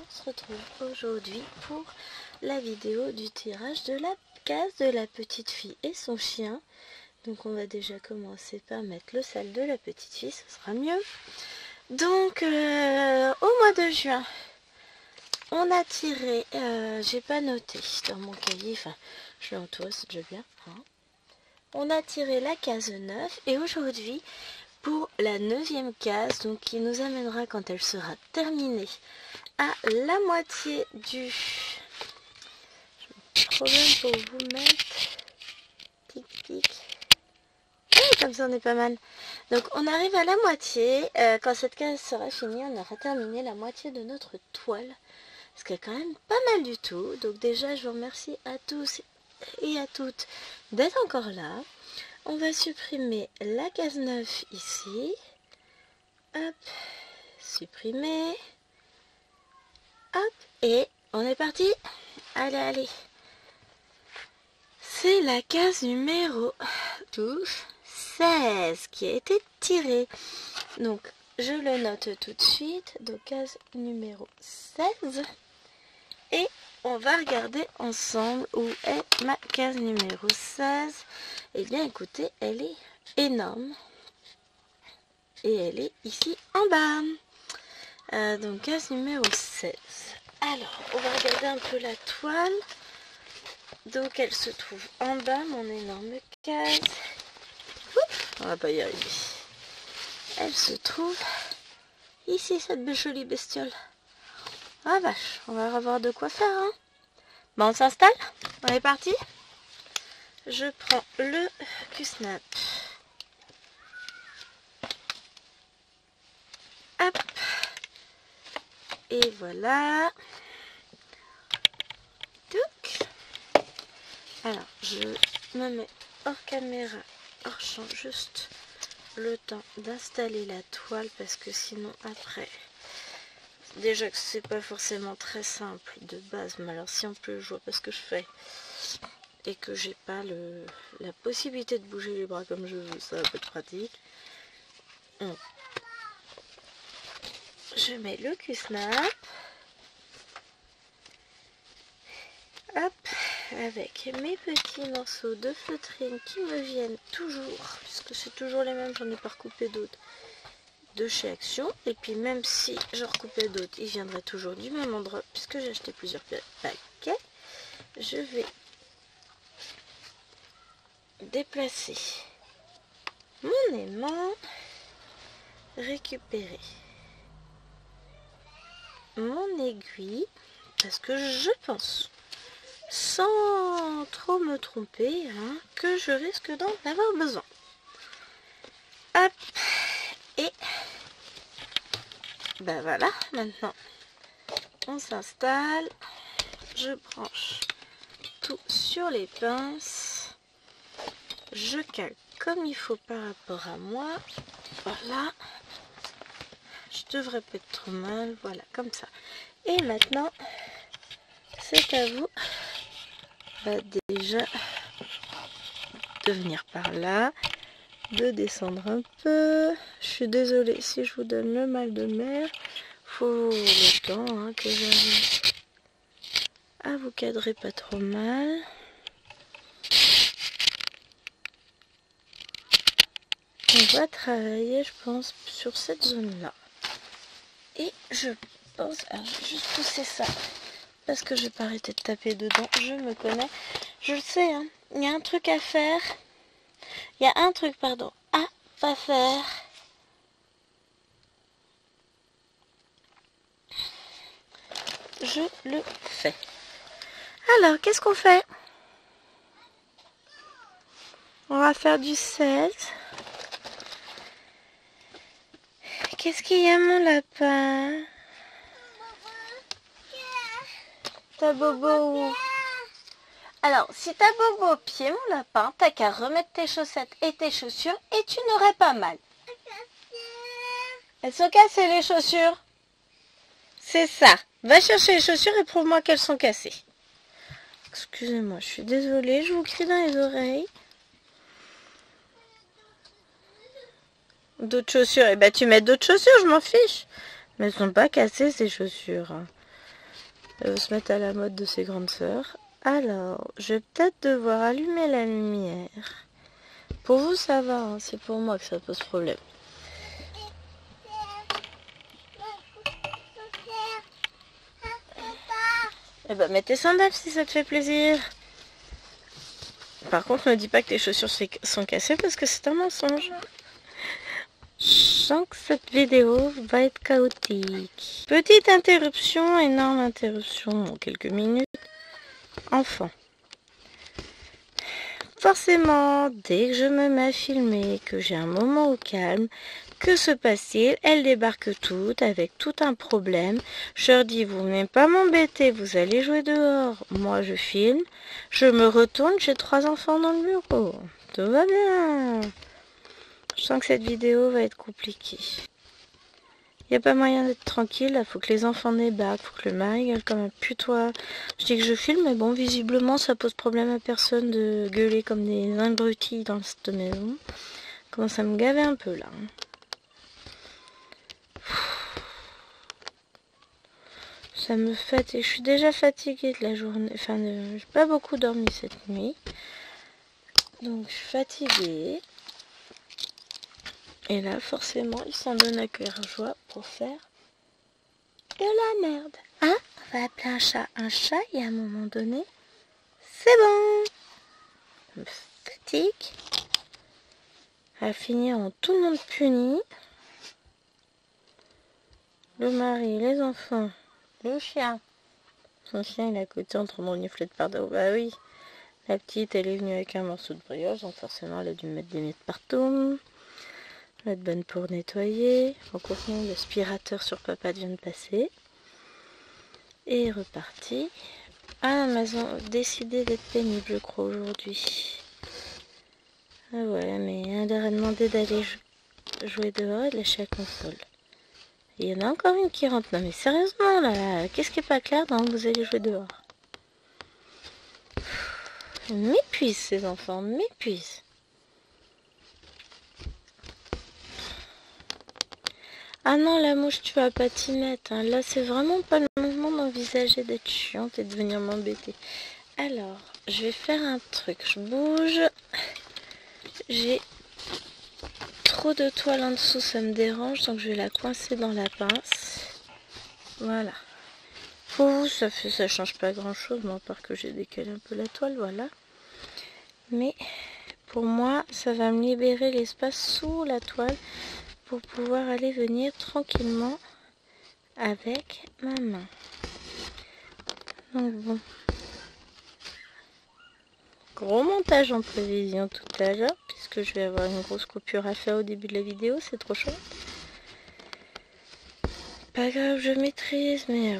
on se retrouve aujourd'hui pour la vidéo du tirage de la case de la petite fille et son chien. Donc on va déjà commencer par mettre le sale de la petite fille, ce sera mieux. Donc au mois de juin, on a tiré, j'ai pas noté dans mon cahier, enfin je l'ai entouré, c'est déjà bien. Hein. On a tiré la case 9 et aujourd'hui, pour la 9e case, donc qui nous amènera quand elle sera terminée à la moitié du problème pour vous mettre tic tic. Comme ça on est pas mal. Donc on arrive à la moitié. Quand cette case sera finie, on aura terminé la moitié de notre toile, ce qui est quand même pas mal du tout. Donc déjà je vous remercie à tous et à toutes d'être encore là. On va supprimer la case 9 ici. Hop, supprimer. Hop, et on est parti. Allez, allez. C'est la case numéro 16 qui a été tirée. Donc, je le note tout de suite. Donc, case numéro 16. Et on va regarder ensemble où est ma case numéro 16. Eh bien, écoutez, elle est énorme. Et elle est ici en bas. Donc, case numéro 16. Alors, on va regarder un peu la toile. Donc, elle se trouve en bas, mon énorme case. Oups, on va pas y arriver. Elle se trouve ici, cette jolie bestiole. Ah vache, on va avoir de quoi faire. Hein. Bon, on s'installe. On est parti. Je prends le Q-Snap. Hop. Et voilà. Donc. Alors, je me mets hors caméra, hors champ, juste le temps d'installer la toile parce que sinon après, déjà que c'est pas forcément très simple de base, mais alors si en plus je vois pas ce que je fais et que j'ai pas la possibilité de bouger les bras comme je veux, ça va pas être pratique. Donc, je mets le Q-Snap. Hop, avec mes petits morceaux de feutrine qui me viennent toujours, puisque c'est toujours les mêmes, j'en ai pas recoupé d'autres de chez Action. Et puis même si j'en recoupais d'autres, ils viendraient toujours du même endroit, puisque j'ai acheté plusieurs paquets. Je vais déplacer mon aimant, récupérer mon aiguille, parce que je pense, sans trop me tromper, hein, que je risque d'en avoir besoin. Hop, et ben voilà, maintenant on s'installe, je branche tout sur les pinces, je cale comme il faut par rapport à moi, voilà, je devrais pas être trop mal, voilà, comme ça. Et maintenant, c'est à vous déjà de venir par là, de descendre un peu. Je suis désolée si je vous donne le mal de mer. Faut le temps hein, que j'arrive à vous cadrer pas trop mal. On va travailler, je pense, sur cette zone-là. Et je pense... Alors, je vais juste pousser ça. Parce que je vais pas arrêter de taper dedans. Je me connais. Je le sais, hein. Il y a un truc à faire. Il y a un truc, pardon, à pas faire. Je le fais. Alors, qu'est-ce qu'on fait? On va faire du 16. Qu'est-ce qu'il y a, mon lapin? T'as bobo où? Alors, si t'as bobo au pied, mon lapin, t'as qu'à remettre tes chaussettes et tes chaussures et tu n'aurais pas mal. Elles sont cassées, les chaussures. C'est ça. Va chercher les chaussures et prouve-moi qu'elles sont cassées. Excusez-moi, je suis désolée, je vous crie dans les oreilles. D'autres chaussures, eh ben tu mets d'autres chaussures, je m'en fiche. Mais elles sont pas cassées ces chaussures. Elle veut se mettre à la mode de ses grandes sœurs. Alors, je vais peut-être devoir allumer la lumière. Pour vous, ça va, hein, c'est pour moi que ça pose problème. Eh ben, mets tes sandales si ça te fait plaisir. Par contre, ne dis pas que tes chaussures sont cassées parce que c'est un mensonge. Je sens que cette vidéo va être chaotique. Petite interruption, énorme interruption en quelques minutes. Enfant. Forcément, dès que je me mets à filmer, que j'ai un moment au calme, que se passe-t-il? Elles débarquent toutes avec tout un problème. Je leur dis, vous venez pas m'embêter, vous allez jouer dehors. Moi, je filme, je me retourne, j'ai 3 enfants dans le bureau. Tout va bien. Je sens que cette vidéo va être compliquée. Il n'y a pas moyen d'être tranquille, il faut que les enfants débarquent, faut que le mari gueule comme un putois. Je dis que je filme, mais bon, visiblement, ça pose problème à personne de gueuler comme des abrutis dans cette maison. Commence à me gaver un peu là. Ça me fatigue. Je suis déjà fatiguée de la journée. Enfin, j'ai pas beaucoup dormi cette nuit. Donc, je suis fatiguée. Et là, forcément, il s'en donne à cœur joie pour faire de la merde. Hein? On va appeler un chat et à un moment donné, c'est bon. Ça me fatigue. À finir en tout le monde puni. Le mari, les enfants, le chien. Son chien, il est à côté en train de renifler de partout. Bah oui. La petite, elle est venue avec un morceau de brioche, donc forcément, elle a dû mettre des miettes partout. Elle va être bonne pour nettoyer. En contenu, l'aspirateur sur papa vient de passer. Et reparti. Ah, mais elles ont décidé d'être pénibles, je crois, aujourd'hui. Ah ouais, mais elle leur a demandé d'aller jouer dehors et de lâcher la console. Et il y en a encore une qui rentre. Non mais sérieusement, là, qu'est-ce qui est pas clair dans vous allez jouer dehors? M'épuise ces enfants, m'épuise. Ah non, la mouche, tu vas pas t'y mettre. Hein. Là, c'est vraiment pas le moment d'envisager d'être chiante et de venir m'embêter. Alors, je vais faire un truc. Je bouge. J'ai trop de toile en dessous, ça me dérange. Donc, je vais la coincer dans la pince. Voilà. Pour vous, ça change pas grand-chose, à part que j'ai décalé un peu la toile, voilà. Mais pour moi, ça va me libérer l'espace sous la toile pour pouvoir aller venir tranquillement avec ma main. Donc bon. Gros montage en prévision tout à l'heure, puisque je vais avoir une grosse coupure à faire au début de la vidéo, c'est trop chouette. Pas grave, je maîtrise, mais...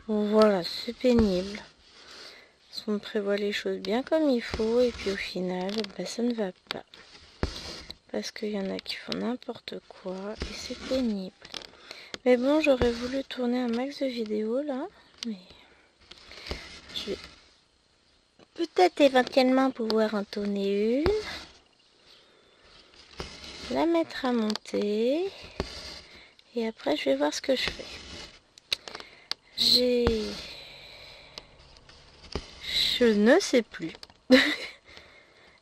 Bon voilà, c'est pénible. On me prévoit les choses bien comme il faut, et puis au final, bah, ça ne va pas. Parce qu'il y en a qui font n'importe quoi, et c'est pénible. Mais bon, j'aurais voulu tourner un max de vidéos là, mais je vais peut-être éventuellement pouvoir en tourner une, la mettre à monter, et après je vais voir ce que je fais. Je ne sais plus.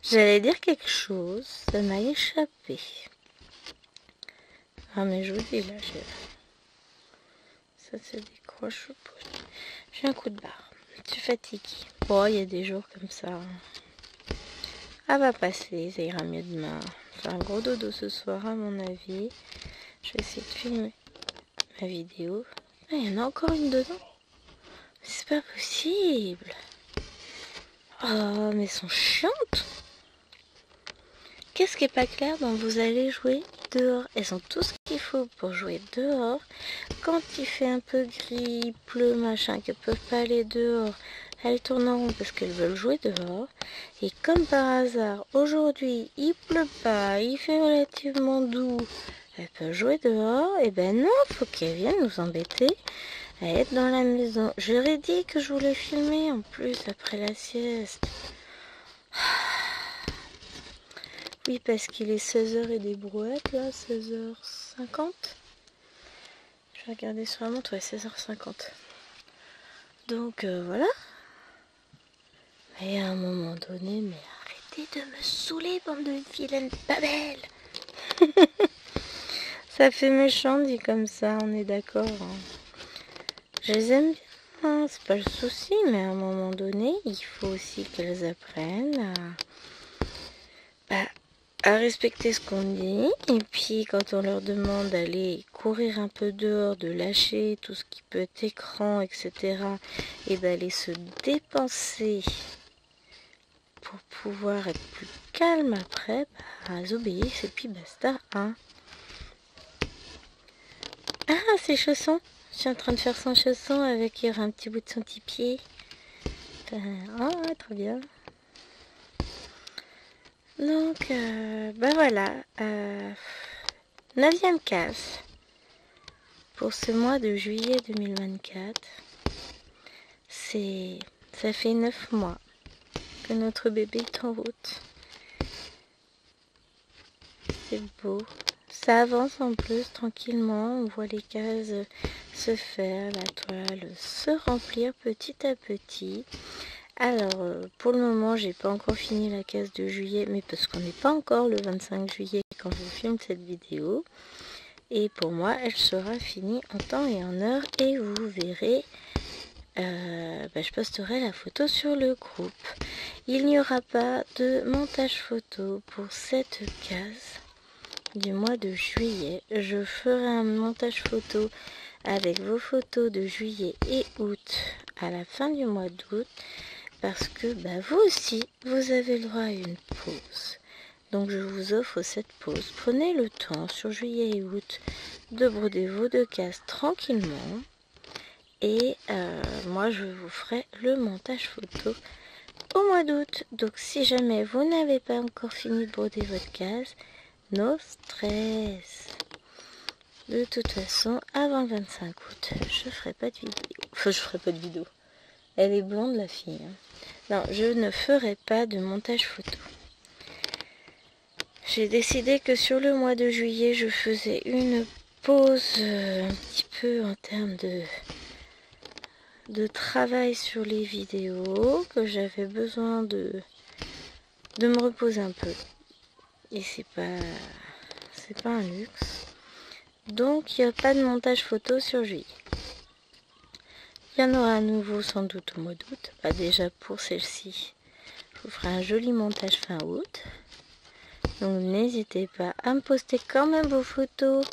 J'allais dire quelque chose, ça m'a échappé. Ah mais je vous dis là, ça se décroche. J'ai un coup de barre. Je suis fatiguée. Bon, il y a des jours comme ça. Elle va passer, ça ira mieux demain. Faire un gros dodo ce soir à mon avis. Je vais essayer de filmer ma vidéo. Ah, il y en a encore une dedans. C'est pas possible. Oh, mais elles sont chiantes. Qu'est-ce qui est pas clair dans vous allez jouer dehors? Elles ont tout ce qu'il faut pour jouer dehors. Quand il fait un peu gris, pleu, machin, qu'elles peuvent pas aller dehors, elles tournent en rond parce qu'elles veulent jouer dehors. Et comme par hasard, aujourd'hui, il pleut pas, il fait relativement doux, elles peuvent jouer dehors. Et ben non, faut qu'elles viennent nous embêter à être dans la maison. Je leur ai dit que je voulais filmer en plus après la sieste. Oui, parce qu'il est 16h et des brouettes, là, 16h50. Je vais regarder sur la montre, ouais, 16h50. Donc voilà. Et à un moment donné, mais arrêtez de me saouler, bande de vilaines pas belles. Ça fait méchant dit comme ça, on est d'accord. Hein. Je les aime bien, hein, c'est pas le souci, mais à un moment donné, il faut aussi qu'elles apprennent à respecter ce qu'on dit. Et puis quand on leur demande d'aller courir un peu dehors, de lâcher tout ce qui peut être écran, etc. et d'aller se dépenser pour pouvoir être plus calme après, bah, elles obéissent et puis basta, hein. Ah, ses chaussons. Je suis en train de faire son chausson avec un petit bout de son petit pied. Ah, trop bien. Donc, bah voilà. 9e case. Pour ce mois de juillet 2024. Ça fait 9 mois que notre bébé est en route. C'est beau. Ça avance en plus tranquillement. On voit les cases se faire, la toile se remplir petit à petit. Alors, pour le moment, j'ai pas encore fini la case de juillet, mais parce qu'on n'est pas encore le 25 juillet quand je filme cette vidéo. Et pour moi, elle sera finie en temps et en heure. Et vous verrez, je posterai la photo sur le groupe. Il n'y aura pas de montage photo pour cette case du mois de juillet. Je ferai un montage photo avec vos photos de juillet et août à la fin du mois d'août. Parce que vous aussi, vous avez le droit à une pause. Donc je vous offre cette pause. Prenez le temps sur juillet et août de broder vos 2 cases tranquillement. Et moi, je vous ferai le montage photo au mois d'août. Donc si jamais vous n'avez pas encore fini de broder votre case, no stress. De toute façon, avant le 25 août, je ferai pas de vidéo. Enfin, je ferai pas de vidéo. Elle est blonde, la fille. Hein. Non, je ne ferai pas de montage photo. J'ai décidé que sur le mois de juillet, je faisais une pause un petit peu en termes de travail sur les vidéos, que j'avais besoin de me reposer un peu. Et c'est pas un luxe. Donc, il n'y a pas de montage photo sur juillet. Il y en aura à nouveau sans doute au mois d'août. Déjà pour celle-ci, je vous ferai un joli montage fin août. Donc n'hésitez pas à me poster quand même vos photos.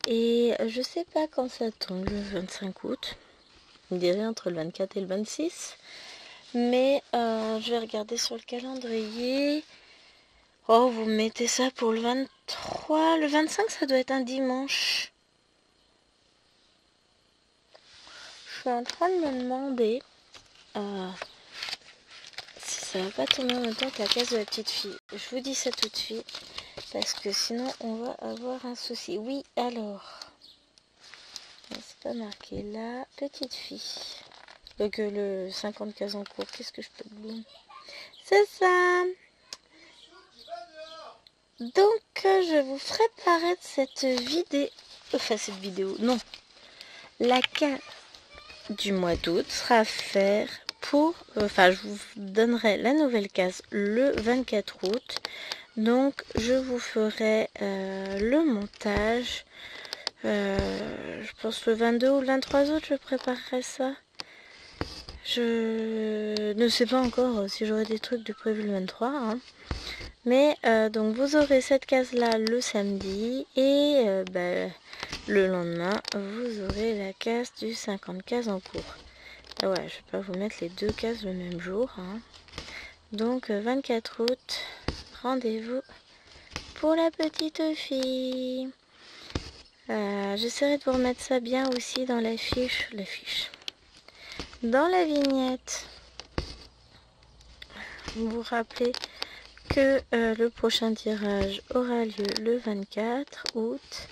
Et je sais pas quand ça tombe, le 25 août. Je dirais entre le 24 et le 26. Mais je vais regarder sur le calendrier. Oh, vous mettez ça pour le 23. Le 25, ça doit être un dimanche. Je suis en train de me demander si ça va pas tomber en même temps que la case de la petite fille. Je vous dis ça tout de suite. Parce que sinon, on va avoir un souci. Oui, alors. C'est pas marqué là. Petite fille. Donc le 50 cases en cours. Qu'est-ce que je peux te dire? C'est ça. Donc, je vous ferai paraître cette vidéo. Enfin, cette vidéo. Non. La case du mois d'août sera à faire pour... Enfin, je vous donnerai la nouvelle case le 24 août. Donc, je vous ferai le montage. Je pense le 22 ou le 23 août, je préparerai ça. Je ne sais pas encore si j'aurai des trucs de prévu le 23. Hein. Mais donc vous aurez cette case-là le samedi. Et le lendemain, vous aurez la case du 50 cases en cours. Ah ouais, je ne vais pas vous mettre les 2 cases le même jour. Hein. Donc 24 août, rendez-vous pour la petite fille. J'essaierai de vous remettre ça bien aussi dans la fiche. Dans la vignette. Vous vous rappelez que le prochain tirage aura lieu le 24 août.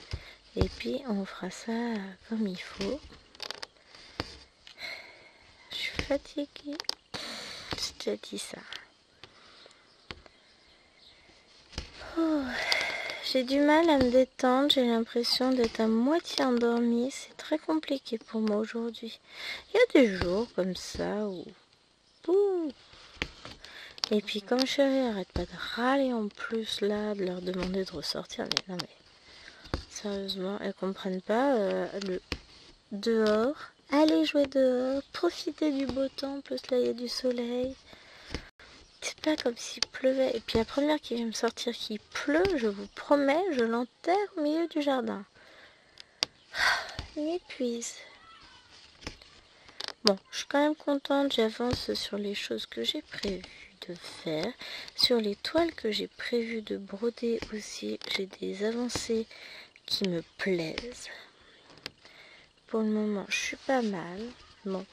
Et puis on fera ça comme il faut. Je suis fatiguée. J'ai déjà dit ça. Oh, J'ai du mal à me détendre, j'ai l'impression d'être à moitié endormie. C'est très compliqué pour moi aujourd'hui. Il y a des jours comme ça où... Ouh. Et puis comme chérie arrête pas de râler en plus là, de leur demander de ressortir. Mais non mais, sérieusement, elles comprennent pas le dehors. Allez jouer dehors, profiter du beau temps, en plus là il y a du soleil. C'est pas comme s'il pleuvait. Et puis la première qui vient me sortir qu'il pleut, je vous promets, je l'enterre au milieu du jardin. Il m'épuise. Bon, je suis quand même contente, j'avance sur les choses que j'ai prévu de faire. Sur les toiles que j'ai prévu de broder aussi, j'ai des avancées qui me plaisent. Pour le moment, je suis pas mal. Bon,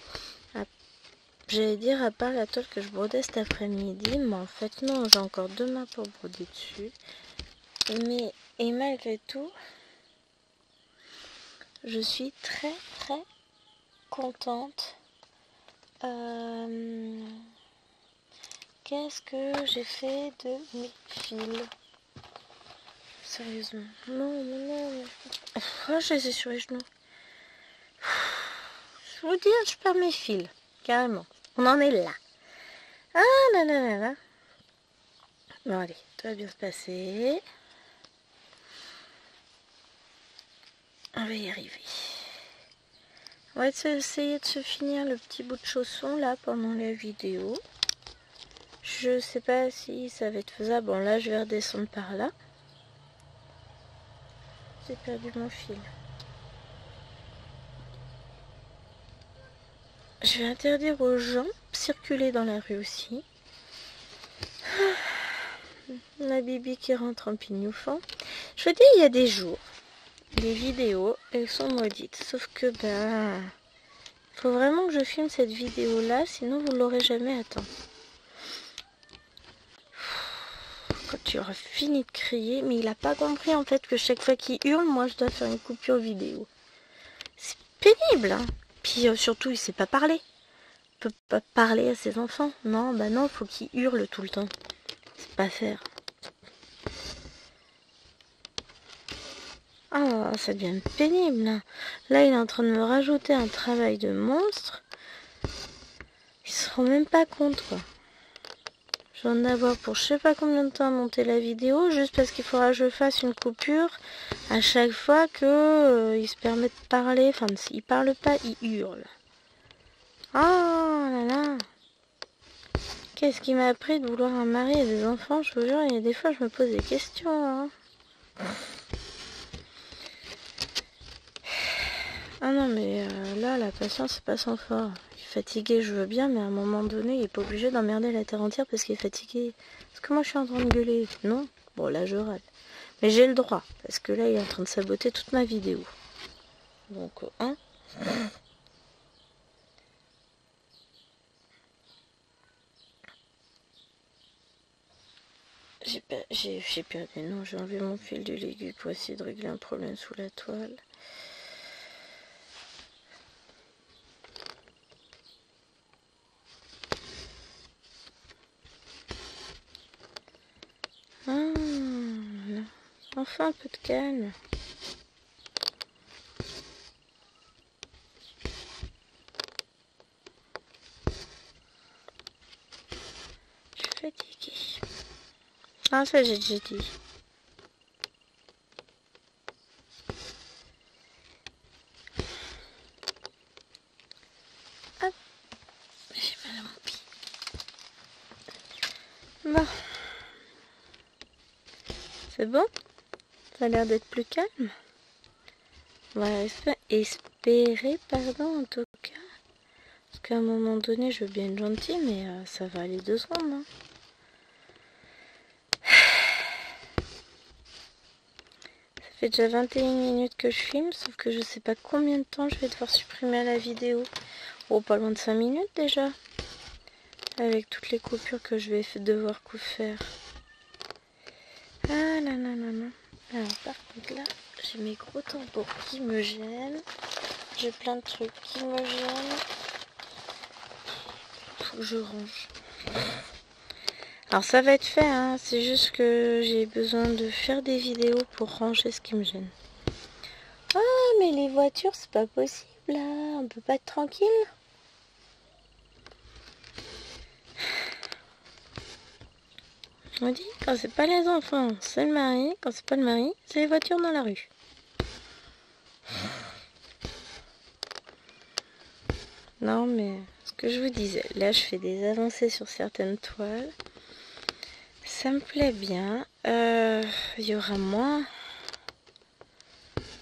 j'allais dire à part la toile que je brodais cet après-midi, mais en fait non, j'ai encore demain pour broder dessus. Mais, et malgré tout, je suis très très contente. Qu'est-ce que j'ai fait de mes fils? Sérieusement. Non, non. Oh, je les ai sur les genoux. Je vous dis, je perds mes fils. Carrément. On en est là. Ah là là là là. Bon allez, tout va bien se passer. On va y arriver. On va essayer de se finir le petit bout de chausson là pendant la vidéo. Je sais pas si ça va être faisable. Bon là je vais redescendre par là. J'ai perdu mon fil. Je vais interdire aux gens de circuler dans la rue aussi. La Bibi qui rentre en pignoufant. Je veux dire, il y a des jours, les vidéos, elles sont maudites. Sauf que, faut vraiment que je filme cette vidéo-là, sinon vous l'aurez jamais à temps. Quand tu auras fini de crier, mais il a pas compris en fait que chaque fois qu'il hurle, moi je dois faire une coupure vidéo. C'est pénible, hein. Puis surtout, il sait pas parler. Il peut pas parler à ses enfants. Non, non, faut qu'il hurle tout le temps. C'est pas faire. Ah, ça devient pénible. Là, il est en train de me rajouter un travail de monstre. Il se rend même pas compte, quoi. Je viens d'avoir pour je sais pas combien de temps à monter la vidéo, juste parce qu'il faudra que je fasse une coupure à chaque fois que il se permet de parler. Enfin, s'il parle pas, il hurle. Ah là là. Qu'est-ce qui m'a appris de vouloir un mari et des enfants? Je vous jure, il y a des fois, je me pose des questions, hein. Ah non, mais là, la patience, c'est pas sans fort. Il est fatigué, je veux bien, mais à un moment donné, il est pas obligé d'emmerder la terre entière parce qu'il est fatigué. Parce que moi, je suis en train de gueuler. Non? Bon, là, je râle. Mais j'ai le droit, parce que là, il est en train de saboter toute ma vidéo. Donc, hein? J'ai perdu. Non, j'ai enlevé mon fil du légume pour essayer de régler un problème sous la toile. Ah, là. Enfin un peu de calme. Je suis fatiguée. Ah, ça j'ai déjà dit. Hop. J'ai mal à mon pied. Bon. C'est bon? Ça a l'air d'être plus calme. On va espérer, pardon, en tout cas. Parce qu'à un moment donné, je veux bien être gentille, mais ça va aller 2 secondes. Hein. Ça fait déjà 21 minutes que je filme, sauf que je sais pas combien de temps je vais devoir supprimer la vidéo. Oh, pas loin de 5 minutes déjà. Avec toutes les coupures que je vais devoir faire. Ah là là là là. Alors par contre là, j'ai mes gros tambours qui me gênent. J'ai plein de trucs qui me gênent. Faut que je range. Alors ça va être fait, hein. C'est juste que j'ai besoin de faire des vidéos pour ranger ce qui me gêne. Ah, mais les voitures, c'est pas possible là. On peut pas être tranquille. On dit, quand c'est pas les enfants, c'est le mari. Quand c'est pas le mari, c'est les voitures dans la rue. Non, mais ce que je vous disais, là je fais des avancées sur certaines toiles. Ça me plaît bien. Il y aura moins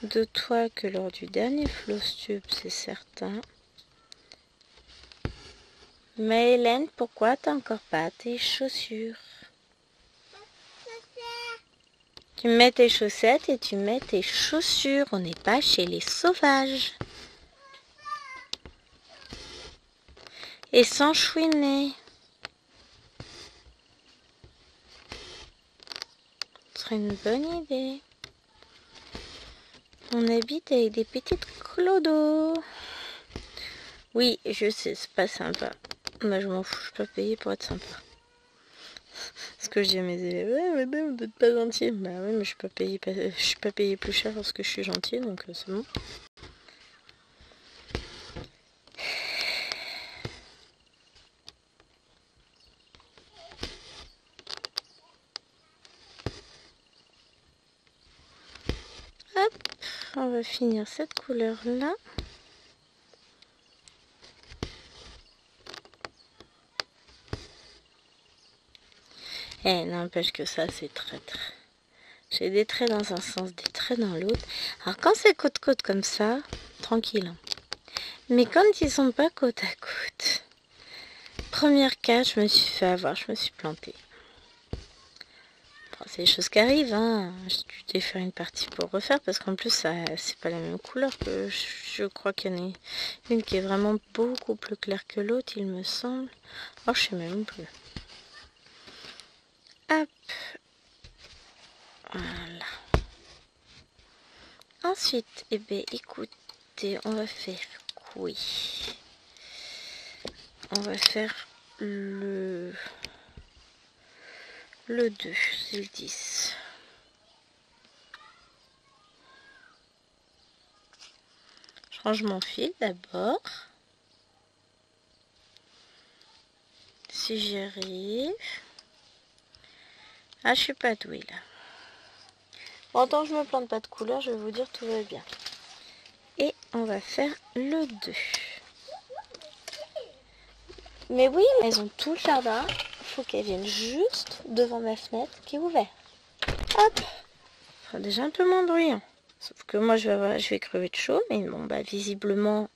de toiles que lors du dernier Flowstube, c'est certain. Mais Hélène, pourquoi t'as encore pas tes chaussures? Tu mets tes chaussettes et tu mets tes chaussures. On n'est pas chez les sauvages. Et sans chouiner. Ce serait une bonne idée. On habite avec des petites clodos. Oui, je sais, c'est pas sympa. Moi, je m'en fous, je suis pas payée pour être sympa. Ce que je dis à mes élèves, ouais, madame, vous n'êtes pas gentil. Bah oui, mais je suis pas payée plus cher parce que je suis gentille, donc c'est bon. Hop, on va finir cette couleur-là. Eh, n'empêche que ça, c'est traître. J'ai des traits dans un sens, des traits dans l'autre. Alors quand c'est côte-côte comme ça, tranquille. Mais quand ils sont pas côte à côte, première case, je me suis fait avoir, je me suis plantée. Bon, c'est des choses qui arrivent, hein. J'ai dû faire une partie pour refaire parce qu'en plus, c'est pas la même couleur que je crois qu'il y en a une qui est vraiment beaucoup plus claire que l'autre, il me semble. Oh, je sais même plus. Hop. Voilà. Ensuite, eh bien, écoutez, on va faire quoi? On va faire le 2, c'est le 10. Je range mon fil d'abord. Si j'y arrive. Ah, je suis pas douée là. Bon, tant que je me plante pas de couleur, je vais vous dire tout va bien. Et on va faire le 2. Mais oui, elles ont tout le jardin. Il faut qu'elles viennent juste devant ma fenêtre qui est ouverte. Hop. Enfin, déjà un peu moins bruyant. Sauf que moi, je vais crever de chaud. Mais bon, bah, visiblement,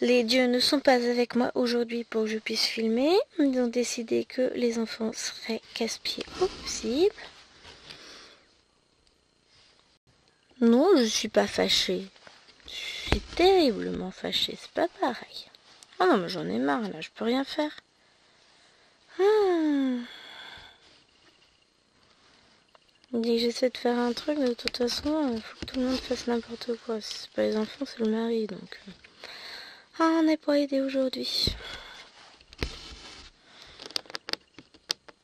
les dieux ne sont pas avec moi aujourd'hui pour que je puisse filmer. Ils ont décidé que les enfants seraient casse-pieds au possible. Non, je suis pas fâchée. Je suis terriblement fâchée. C'est pas pareil. Ah non, mais j'en ai marre là. Je peux rien faire. Dès que j'essaie de faire un truc, de toute façon, il faut que tout le monde fasse n'importe quoi. Si c'est pas les enfants, c'est le mari. Donc, on n'est pas aidé aujourd'hui.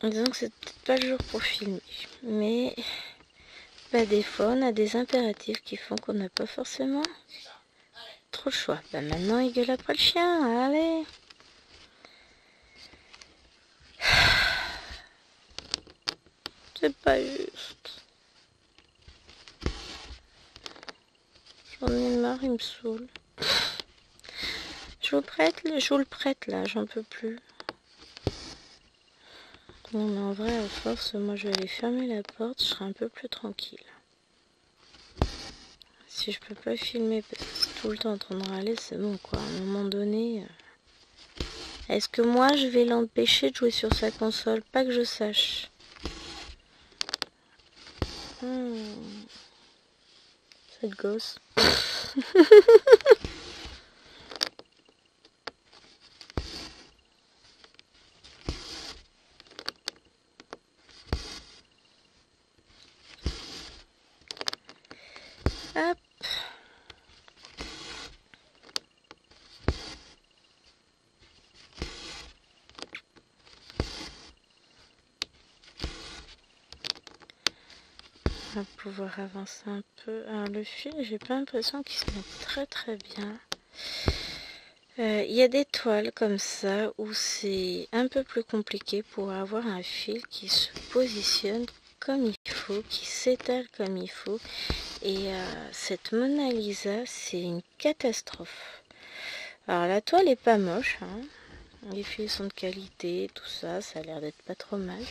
Disons que c'est peut-être pas le jour pour filmer. Mais bah, des fois, on a des impératifs qui font qu'on n'a pas forcément trop le choix. Bah, maintenant, il gueule après le chien. Allez. C'est pas juste. J'en ai marre, il me saoule. Je vous le prête là, j'en peux plus. Non mais en vrai, à force, moi je vais aller fermer la porte, je serai un peu plus tranquille. Si je peux pas filmer parce que c'est tout le temps en train de râler, c'est bon quoi. À un moment donné, est-ce que moi je vais l'empêcher de jouer sur sa console? Pas que je sache. Cette gosse. Hop. On va pouvoir avancer un peu. Alors le fil, j'ai pas l'impression qu'il se met très très bien. Il y a des toiles comme ça où c'est un peu plus compliqué pour avoir un fil qui se positionne comme il faut, qui s'étale comme il faut. Et cette Mona Lisa, c'est une catastrophe. Alors la toile est pas moche, hein. Les fils sont de qualité, tout ça, ça a l'air d'être pas trop mal.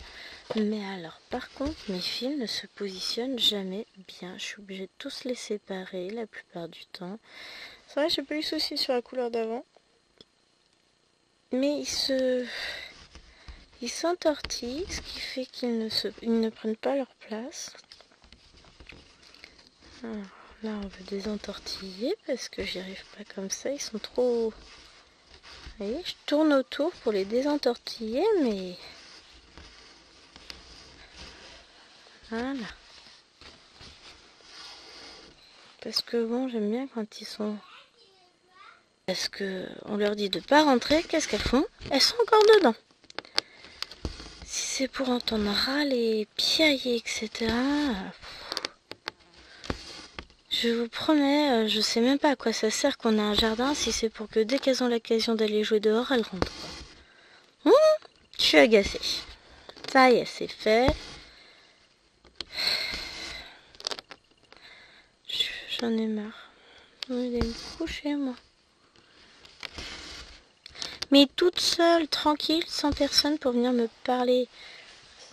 Mais alors, par contre, mes fils ne se positionnent jamais bien. Je suis obligée de tous les séparer la plupart du temps. C'est vrai, j'ai pas eu de soucis sur la couleur d'avant. Mais ils s'entortillent, ce qui fait qu'ils ne prennent pas leur place. Alors, là, on veut désentortiller parce que j'y arrive pas comme ça. Ils sont trop... Vous voyez, je tourne autour pour les désentortiller, mais... Voilà. Parce que bon, j'aime bien quand ils sont... Parce que on leur dit de pas rentrer, qu'est-ce qu'elles font? Elles sont encore dedans. Si c'est pour entendre râler, piailler, etc. Je vous promets, je sais même pas à quoi ça sert qu'on a un jardin si c'est pour que dès qu'elles ont l'occasion d'aller jouer dehors, elles rentrent. Je suis agacée. Ça y est, c'est fait. J'en ai marre. Je vais me coucher, moi. Mais toute seule, tranquille, sans personne pour venir me parler.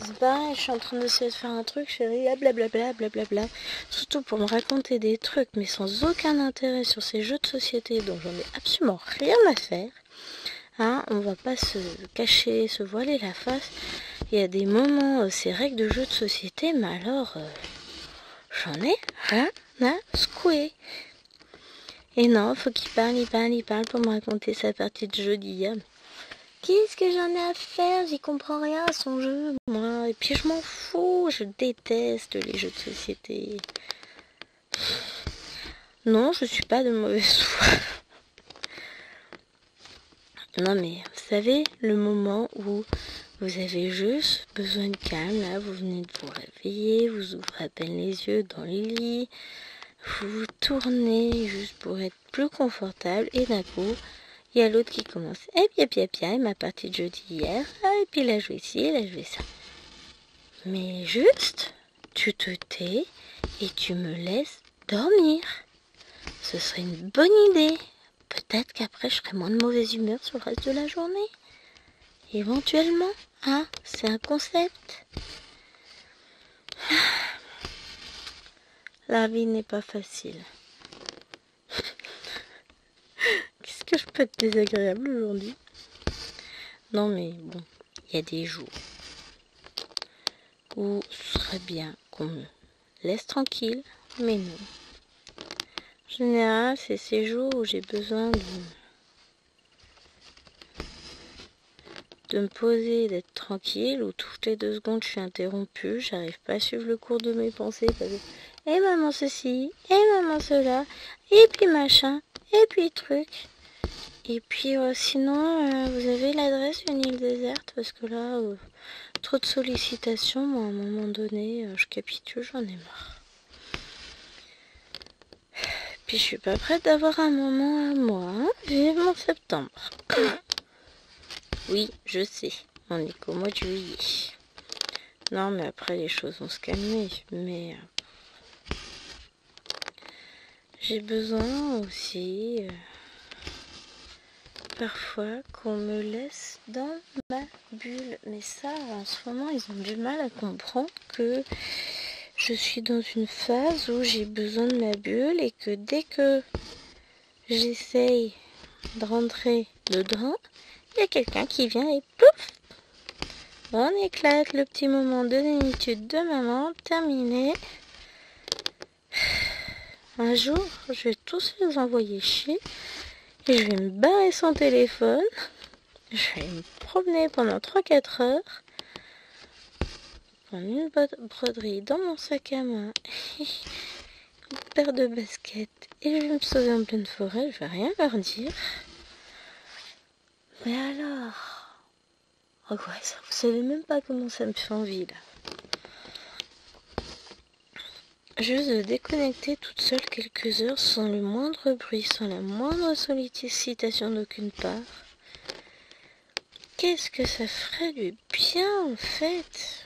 Je suis en train d'essayer de faire un truc, chérie, blablabla, blablabla. Surtout pour me raconter des trucs, mais sans aucun intérêt sur ces jeux de société dont j'en ai absolument rien à faire. Hein, on va pas se cacher, se voiler la face. Il y a des moments, ces règles de jeux de société, mais alors, j'en ai rien à secouer. Et non, faut qu'il parle pour me raconter sa partie de jeu d'hier. Qu'est-ce que j'en ai à faire? J'y comprends rien à son jeu, moi. Et puis je m'en fous, je déteste les jeux de société. Non, je suis pas de mauvaise foi. Non mais, vous savez, le moment où vous avez juste besoin de calme, là, vous venez de vous réveiller, vous ouvrez à peine les yeux dans le lit, vous vous tournez juste pour être plus confortable, et d'un coup, il y a l'autre qui commence. Et puis, ma partie de jeu d'hier, et puis il a joué ci, il a joué ça. Mais juste, tu te tais et tu me laisses dormir. Ce serait une bonne idée. Peut-être qu'après, je serai moins de mauvaise humeur sur le reste de la journée. Éventuellement, hein, c'est un concept. La vie n'est pas facile. Qu'est-ce que je peux être désagréable aujourd'hui? Non mais bon, il y a des jours où ce serait bien qu'on me laisse tranquille, mais non. En général, c'est ces jours où j'ai besoin de me poser, d'être tranquille, où toutes les 2 secondes je suis interrompue, j'arrive pas à suivre le cours de mes pensées parce que et maman ceci, et maman cela, et puis machin, et puis truc. Et puis sinon, vous avez l'adresse d'une île déserte parce que là, trop de sollicitations, moi à un moment donné, je capitule, j'en ai marre. Puis je suis pas prête d'avoir un moment à moi, hein, vivement septembre. Oui, je sais, on est qu'au mois de juillet. Non, mais après les choses vont se calmer, mais j'ai besoin aussi parfois qu'on me laisse dans ma bulle. Mais ça, en ce moment, ils ont du mal à comprendre que je suis dans une phase où j'ai besoin de ma bulle et que dès que j'essaye de rentrer dedans, il y a quelqu'un qui vient et pouf, on éclate le petit moment de zénitude de maman, terminé. Un jour, je vais tous les envoyer chier et je vais me barrer son téléphone. Je vais me promener pendant 3-4 heures. Prendre une broderie dans mon sac à main. Une paire de baskets. Et je vais me sauver en pleine forêt. Je vais rien leur dire. Mais alors... Oh ouais, ça, vous savez même pas comment ça me fait envie là. juste de déconnecter toute seule quelques heures sans le moindre bruit, sans la moindre sollicitation d'aucune part. Qu'est-ce que ça ferait du bien en fait?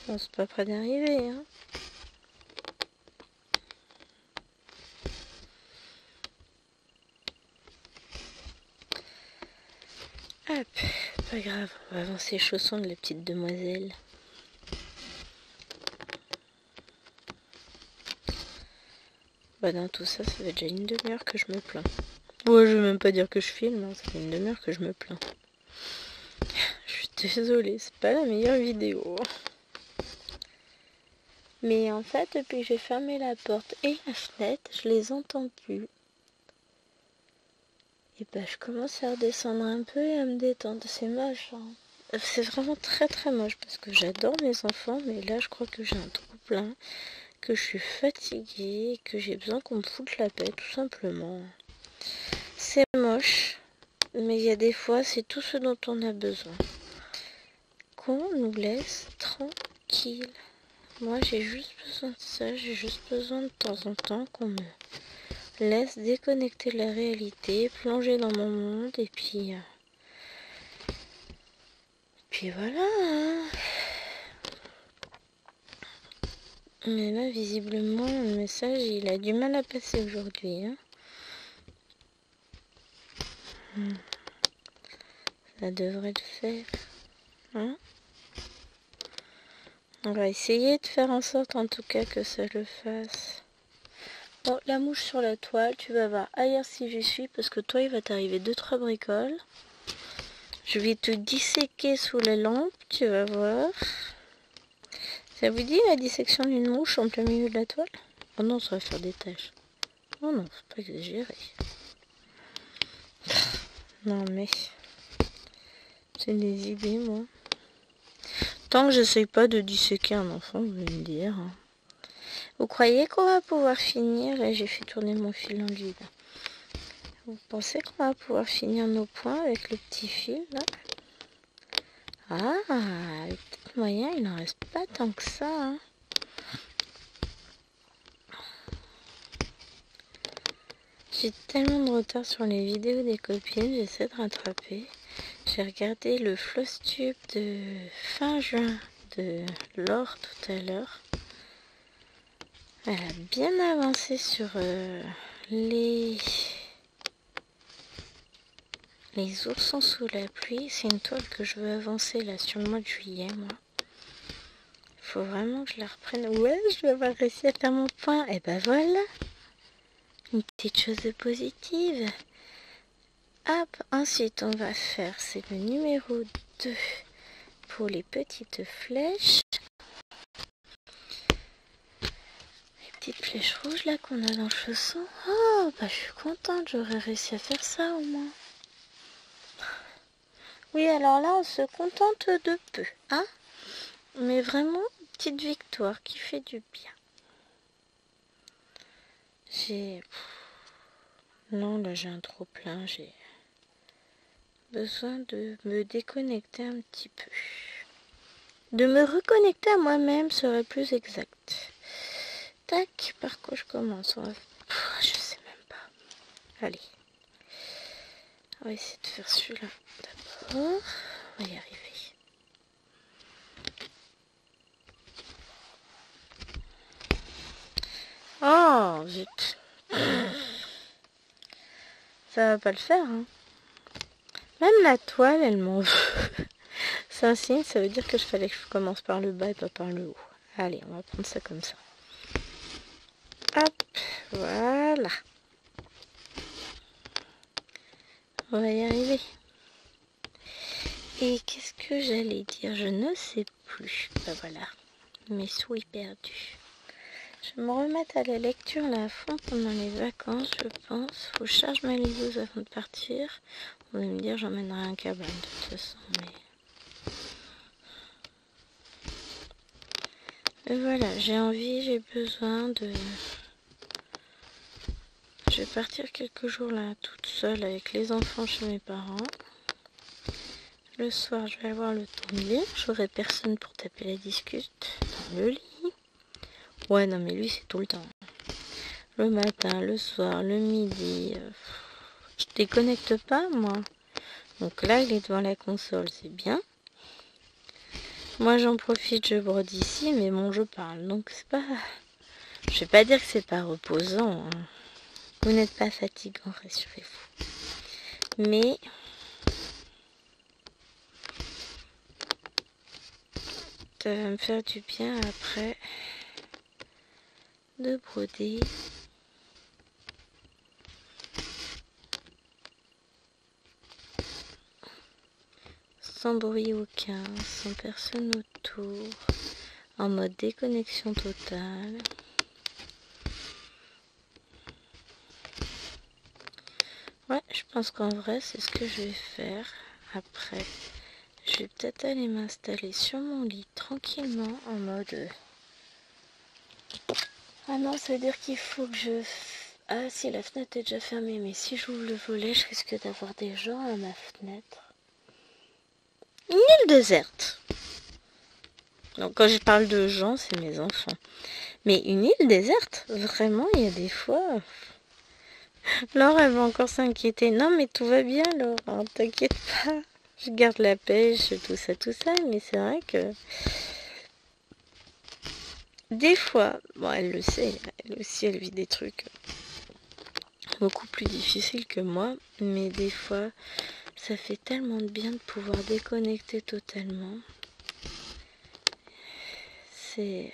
Bon, c'est pas près d'arriver, hein. Hop, pas grave, on va avancer les chaussons de la petite demoiselle. Bah dans tout ça, ça fait déjà une demi-heure que je me plains. Ouais, je veux même pas dire que je filme, hein, ça fait une demi-heure que je me plains. Je suis désolée, c'est pas la meilleure vidéo. Mais en fait, depuis que j'ai fermé la porte et la fenêtre, je les entends plus. Et bah je commence à redescendre un peu et à me détendre. C'est moche, hein. C'est vraiment très très moche parce que j'adore mes enfants, mais là je crois que j'ai un trou plein, que je suis fatiguée, que j'ai besoin qu'on me foute la paix tout simplement. C'est moche, mais il y a des fois c'est tout ce dont on a besoin. Qu'on nous laisse tranquille. Moi j'ai juste besoin de ça, j'ai juste besoin de temps en temps qu'on me laisse déconnecter de la réalité, plonger dans mon monde et puis voilà, hein. Mais là visiblement le message il a du mal à passer aujourd'hui, hein. Ça devrait le faire, hein. On va essayer de faire en sorte en tout cas que ça le fasse. Bon, la mouche sur la toile, tu vas voir ailleurs si j'y suis parce que toi il va t'arriver 2-3 bricoles. Je vais te disséquer sous la lampe, tu vas voir. Ça vous dit la dissection d'une mouche en plein milieu de la toile? Oh non, ça va faire des taches. Oh non, faut pas exagérer. Non mais... c'est des idées, moi. Tant que j'essaye pas de disséquer un enfant, vous allez me dire. Vous croyez qu'on va pouvoir finir? Là, j'ai fait tourner mon fil en lui. Là. Vous pensez qu'on va pouvoir finir nos points avec le petit fil, là? Ah, peut-être moyen, il n'en reste pas tant que ça, hein. J'ai tellement de retard sur les vidéos des copines, j'essaie de rattraper. J'ai regardé le Flosstube de fin juin de Laure tout à l'heure. Elle a bien avancé sur les oursons sous la pluie. C'est une toile que je veux avancer là sur le mois de juillet, moi. Il faut vraiment que je la reprenne. Ouais, je vais avoir réussi à faire mon point. Et ben voilà. Une petite chose de positive. Hop, ensuite on va faire, c'est le numéro 2 pour les petites flèches. Les petites flèches rouges là qu'on a dans le chausson. Oh, bah je suis contente, j'aurais réussi à faire ça au moins. Oui, alors là on se contente de peu, hein. Mais vraiment, une petite victoire qui fait du bien. Non, là j'ai un trop plein, j'ai besoin de me déconnecter un petit peu. De me reconnecter à moi-même serait plus exact. Tac, par quoi je commence? Je sais même pas. Allez. On va essayer de faire celui-là d'abord. On va y arriver. Oh, zut. Ça va pas le faire, hein. Même la toile, elle m'en veut. C'est un signe, ça veut dire que je fallait que je commence par le bas et pas par le haut. Allez, on va prendre ça comme ça. Hop, voilà. On va y arriver. Et qu'est-ce que j'allais dire? Je ne sais plus. Ben voilà, mes souhaits perdus. Je vais me remettre à la lecture là à fond pendant les vacances, je pense. Faut que je charge ma liseuse avant de partir. Vous allez me dire, j'emmènerai un câble de toute façon, mais voilà, j'ai envie, j'ai besoin de... Je vais partir quelques jours là, toute seule avec les enfants chez mes parents. Le soir, je vais avoir le temps de lire. J'aurai personne pour taper la discute dans le lit. Ouais, non, mais lui, c'est tout le temps. Le matin, le soir, le midi. Je déconnecte pas, moi. Donc là, il est devant la console, c'est bien. Moi, j'en profite, je brode ici, mais bon, je parle. Donc, c'est pas... Je vais pas dire que c'est pas reposant. Hein. Vous n'êtes pas fatigant, rassurez-vous. Mais... ça va me faire du bien après de broder. Sans bruit aucun, sans personne autour, en mode déconnexion totale. Ouais, je pense qu'en vrai, c'est ce que je vais faire. Après, je vais peut-être aller m'installer sur mon lit tranquillement en mode... Ah non, ça veut dire qu'il faut que je... Ah si, la fenêtre est déjà fermée, mais si j'ouvre le volet, je risque d'avoir des gens à ma fenêtre. Une île déserte. Donc quand je parle de gens, c'est mes enfants. Mais une île déserte, vraiment, il y a des fois... Laure, elle va encore s'inquiéter. Non, mais tout va bien, Laure, hein, t'inquiète pas. Je garde la pêche, tout ça. Mais c'est vrai que... Des fois, bon, elle le sait, elle aussi, elle vit des trucs beaucoup plus difficiles que moi. Mais des fois, ça fait tellement de bien de pouvoir déconnecter totalement. C'est...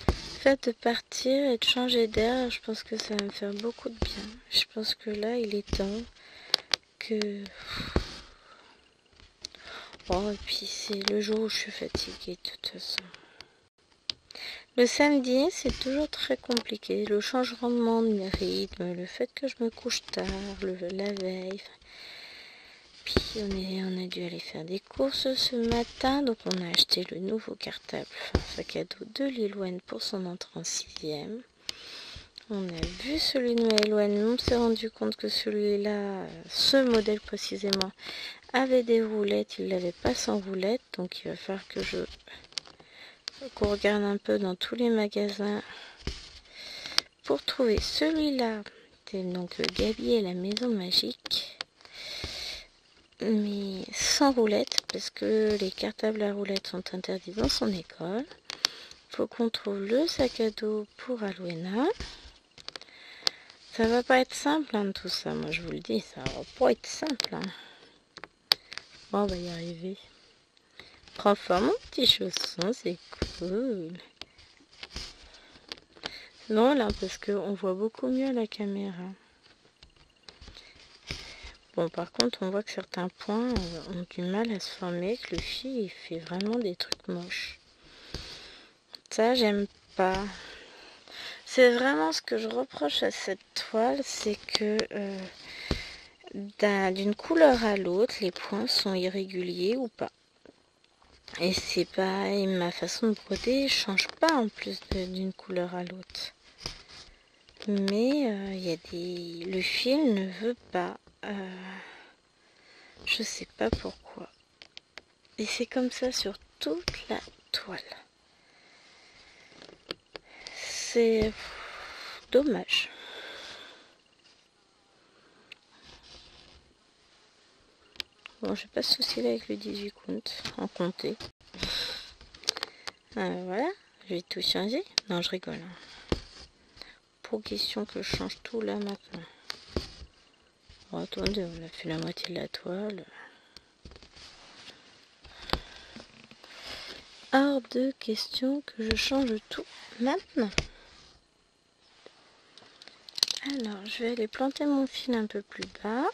Le fait de partir et de changer d'air, je pense que ça va me faire beaucoup de bien. Je pense que là, il est temps que... Oh, et puis c'est le jour où je suis fatiguée de toute façon. Le samedi, c'est toujours très compliqué. Le changement de rythme, le fait que je me couche tard, la veille. Puis on a dû aller faire des courses ce matin, donc on a acheté le nouveau cartable, sac à dos de Lilouane pour son entrée en 6e. On a vu celui de Maëloine, on s'est rendu compte que celui-là, ce modèle précisément, avait des roulettes, il l'avait pas sans roulettes, donc il va falloir qu'on regarde un peu dans tous les magasins pour trouver celui-là. C'est donc Gabi et la maison magique, mais sans roulettes, parce que les cartables à roulettes sont interdits dans son école. Il faut qu'on trouve le sac à dos pour Alwena. Ça va pas être simple, hein, tout ça, moi je vous le dis, ça va pas être simple. Hein. Bon, on va y arriver. Prends fort mon petit chausson, c'est cool. Non, là, parce qu'on voit beaucoup mieux à la caméra. Bon, par contre, on voit que certains points ont du mal à se former, que le fil, il fait vraiment des trucs moches. Ça, j'aime pas. C'est vraiment ce que je reproche à cette toile, c'est que d'une couleur à l'autre, les points sont irréguliers ou pas. Et c'est pareil, ma façon de broder change pas en plus d'une couleur à l'autre. Mais il y a le fil ne veut pas. Je sais pas pourquoi. Et c'est comme ça sur toute la toile. C'est dommage. Bon, je vais pas se soucier avec le 18 compte en compter. Voilà, je vais tout changer. Non, je rigole. Hein. Pour question que je change tout là maintenant. Bon, attendez, on a fait la moitié de la toile. Hors de question que je change tout maintenant. Alors, je vais aller planter mon fil un peu plus bas.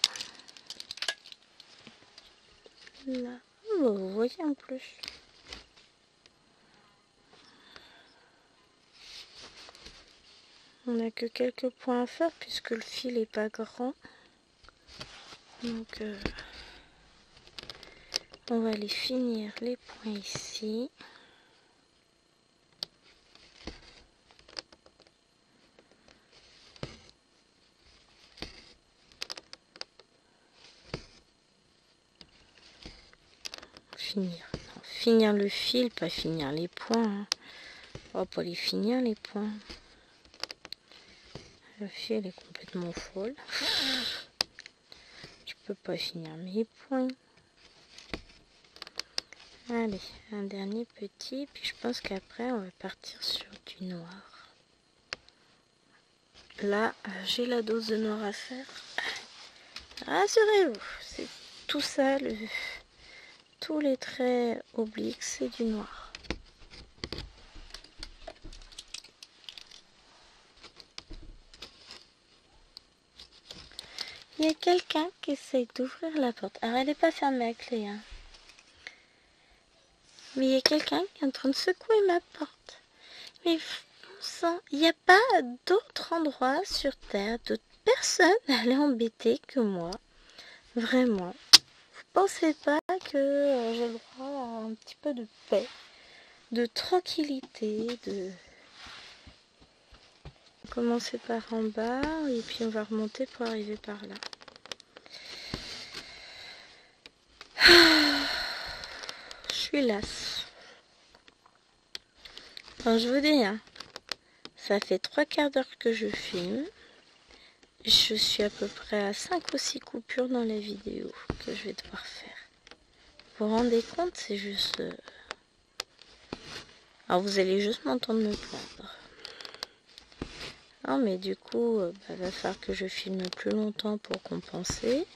Là, oh, vous voyez en plus. On n'a que quelques points à faire puisque le fil est pas grand. Donc, on va aller finir les points ici. Finir le fil, pas finir les points. Hein. On va pas les finir les points. La fille elle est complètement folle. Je peux pas finir mes points. Allez, un dernier petit, puis je pense qu'après on va partir sur du noir. Là, j'ai la dose de noir à faire. Rassurez-vous, c'est tout ça, tous les traits obliques, c'est du noir. Il y a quelqu'un qui essaye d'ouvrir la porte. Alors, elle n'est pas fermée à clé, hein. Mais il y a quelqu'un qui est en train de secouer ma porte. Mais bon sang, il n'y a pas d'autre endroit sur Terre, d'autres personnes à aller embêter que moi. Vraiment. Vous pensez pas que j'ai le droit à un petit peu de paix, de tranquillité, de... Commencer par en bas et puis on va remonter pour arriver par là. Je suis lasse. Enfin, je vous dis, hein, ça fait 3/4 d'heure que je filme. Je suis à peu près à 5 ou 6 coupures dans la vidéo que je vais devoir faire. Vous vous rendez compte, c'est juste... Alors vous allez juste m'entendre me plaindre. Non mais du coup, va falloir que je filme plus longtemps pour compenser.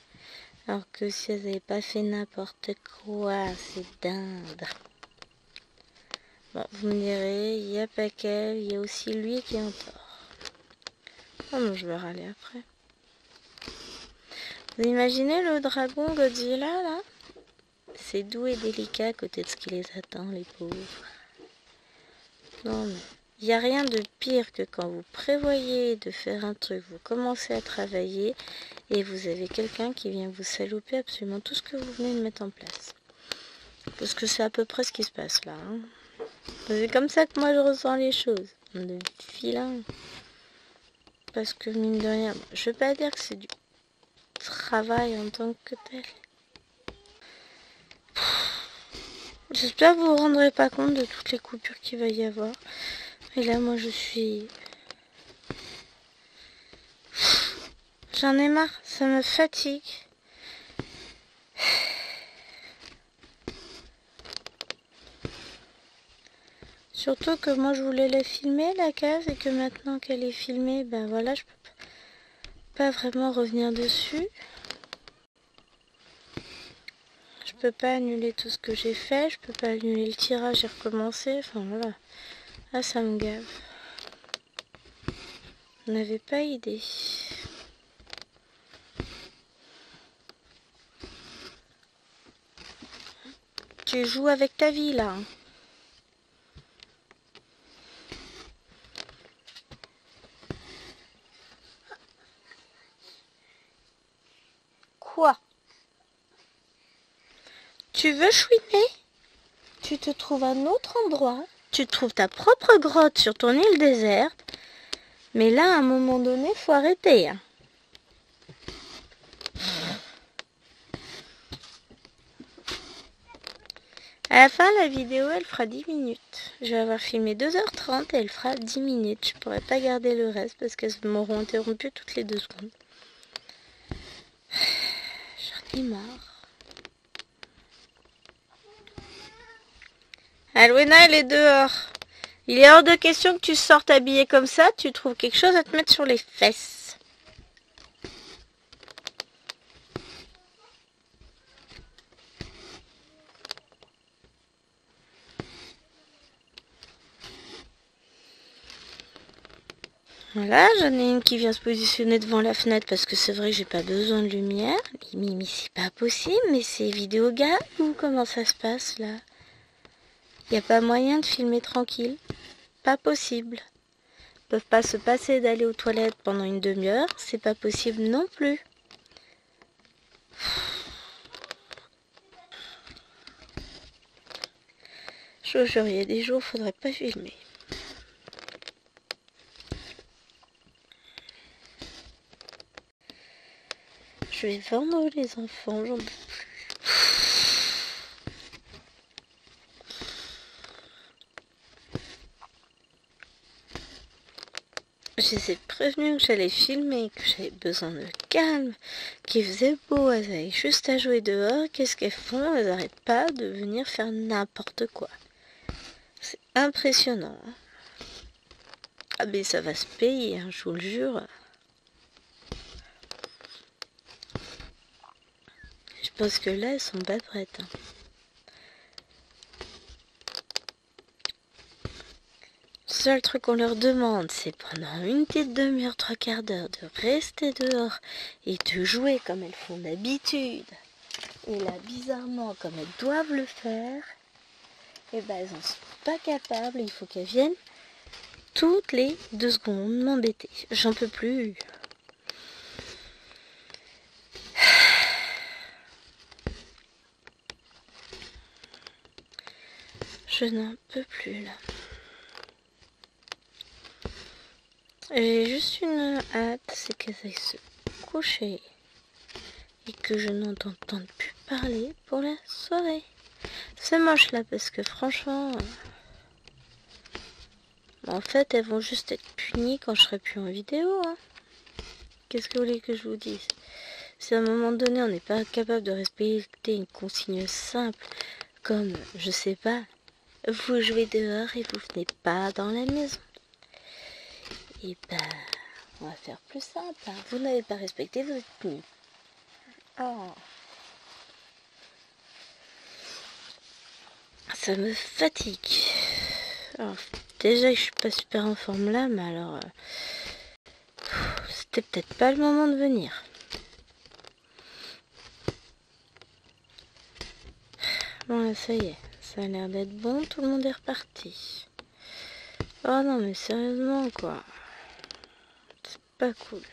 Alors que si elles n'avaient pas fait n'importe quoi, c'est dingue. Bon, vous me direz, il n'y a pas qu'elle, il y a aussi lui qui est en tort. Oh non, je vais râler après. Vous imaginez le dragon Godzilla là? C'est doux et délicat à côté de ce qui les attend, les pauvres. Non mais, il n'y a rien de pire que quand vous prévoyez de faire un truc, vous commencez à travailler et vous avez quelqu'un qui vient vous saloper absolument tout ce que vous venez de mettre en place. Parce que c'est à peu près ce qui se passe là. Hein. C'est comme ça que moi je ressens les choses. De vilain. Parce que mine de rien, je veux pas dire que c'est du travail en tant que tel. J'espère que vous vous rendrez pas compte de toutes les coupures qu'il va y avoir. Et là, moi, je suis... J'en ai marre, ça me fatigue. Surtout que moi, je voulais la filmer, la case, et que maintenant qu'elle est filmée, ben voilà, je peux pas vraiment revenir dessus. Je peux pas annuler tout ce que j'ai fait, je peux pas annuler le tirage et recommencer, enfin voilà. Là, ça me gave. Vous n'avez pas idée. Tu joues avec ta vie, là. Quoi? Tu veux chouiner? Tu te trouves un autre endroit. Tu trouves ta propre grotte sur ton île déserte. Mais là, à un moment donné, faut arrêter. Hein. À la fin, la vidéo, elle fera 10 minutes. Je vais avoir filmé 2h30 et elle fera 10 minutes. Je pourrais pas garder le reste parce qu'elles m'auront interrompu toutes les 2 secondes. J'en ai marre. Alwena, elle est dehors. Il est hors de question que tu sortes habillée comme ça. Tu trouves quelque chose à te mettre sur les fesses. Voilà, j'en ai une qui vient se positionner devant la fenêtre parce que c'est vrai que j'ai pas besoin de lumière. Mais c'est pas possible, mais c'est vidéogame ou comment ça se passe là? Y a pas moyen de filmer tranquille? Pas possible. Ils peuvent pas se passer d'aller aux toilettes pendant une demi-heure, c'est pas possible non plus. Je vous jure, il y a des jours, faudrait pas filmer. Je vais vendre les enfants, j'en peux plus. Je les ai prévenus que j'allais filmer, que j'avais besoin de calme, qu'il faisait beau, elles avaient juste à jouer dehors. Qu'est-ce qu'elles font? Elles n'arrêtent pas de venir faire n'importe quoi. C'est impressionnant. Ah mais ça va se payer, hein, je vous le jure. Je pense que là, elles sont pas prêtes. Hein. Le seul truc qu'on leur demande, c'est pendant une petite demi-heure, 3/4 d'heure, de rester dehors et de jouer comme elles font d'habitude. Et là, bizarrement, comme elles doivent le faire, et ben elles en sont pas capables. Il faut qu'elles viennent toutes les 2 secondes m'embêter. J'en peux plus. Je n'en peux plus là. J'ai juste une hâte, c'est qu'elles aillent se coucher et que je n'entende plus parler pour la soirée. C'est moche là parce que franchement, en fait elles vont juste être punies quand je serai plus en vidéo. Hein. Qu'est-ce que vous voulez que je vous dise? Si à un moment donné on n'est pas capable de respecter une consigne simple comme, je sais pas, vous jouez dehors et vous venez pas dans la maison. Et ben, on va faire plus simple. Hein. Vous n'avez pas respecté, vous êtes puni. Oh. Ça me fatigue. Alors, déjà que je suis pas super en forme là, mais alors... c'était peut-être pas le moment de venir. Bon là, ça y est. Ça a l'air d'être bon, tout le monde est reparti. Oh non, mais sérieusement, quoi. C'est pas cool.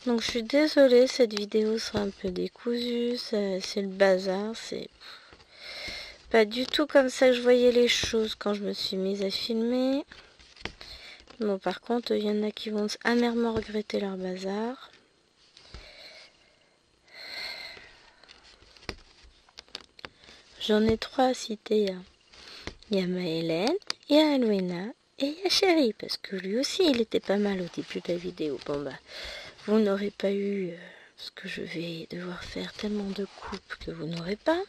Donc je suis désolée, cette vidéo sera un peu décousue. C'est le bazar, c'est... pas du tout comme ça que je voyais les choses quand je me suis mise à filmer. Bon, par contre, il y en a qui vont amèrement regretter leur bazar. J'en ai 3 à citer. Hein. Il y a Maëlène, il y a Alwena et il y a Chéri, parce que lui aussi, il était pas mal au début de la vidéo. Bon, bah, vous n'aurez pas eu ce que je vais devoir faire tellement de coupes que vous n'aurez pas.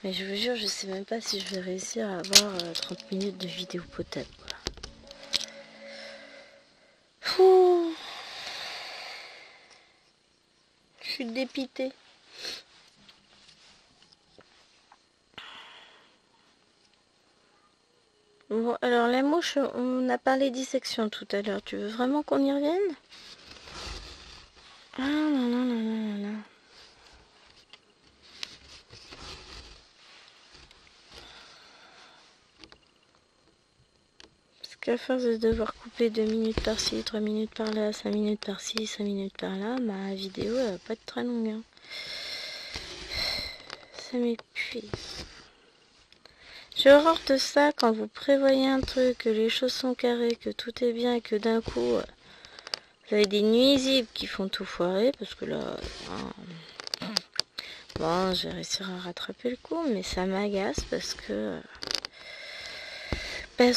Mais je vous jure, je sais même pas si je vais réussir à avoir 30 minutes de vidéo potable. Ouh. Je suis dépitée. Bon, alors la mouche, on a parlé dissection tout à l'heure. Tu veux vraiment qu'on y revienne? Ah non, non, non, non, non. Parce qu'à force de devoir couper 2 minutes par-ci, 3 minutes par-là, 5 minutes par-ci, 5 minutes par-là, ma vidéo elle va pas être très longue. Hein. Ça m'épuise. J'ai horreur de ça quand vous prévoyez un truc, que les choses sont carrées, que tout est bien et que d'un coup, vous avez des nuisibles qui font tout foirer, parce que là, bon, je vais réussir à rattraper le coup, mais ça m'agace parce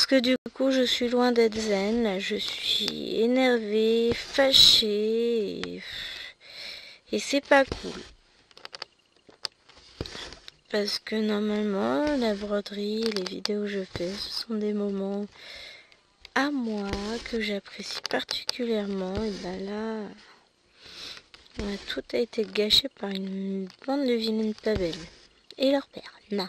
que du coup, je suis loin d'être zen, je suis énervée, fâchée, et c'est pas cool. Parce que normalement, la broderie, les vidéos que je fais, ce sont des moments à moi que j'apprécie particulièrement. Et ben là, tout a été gâché par une bande de vilaines pas belles. Et leur père, non.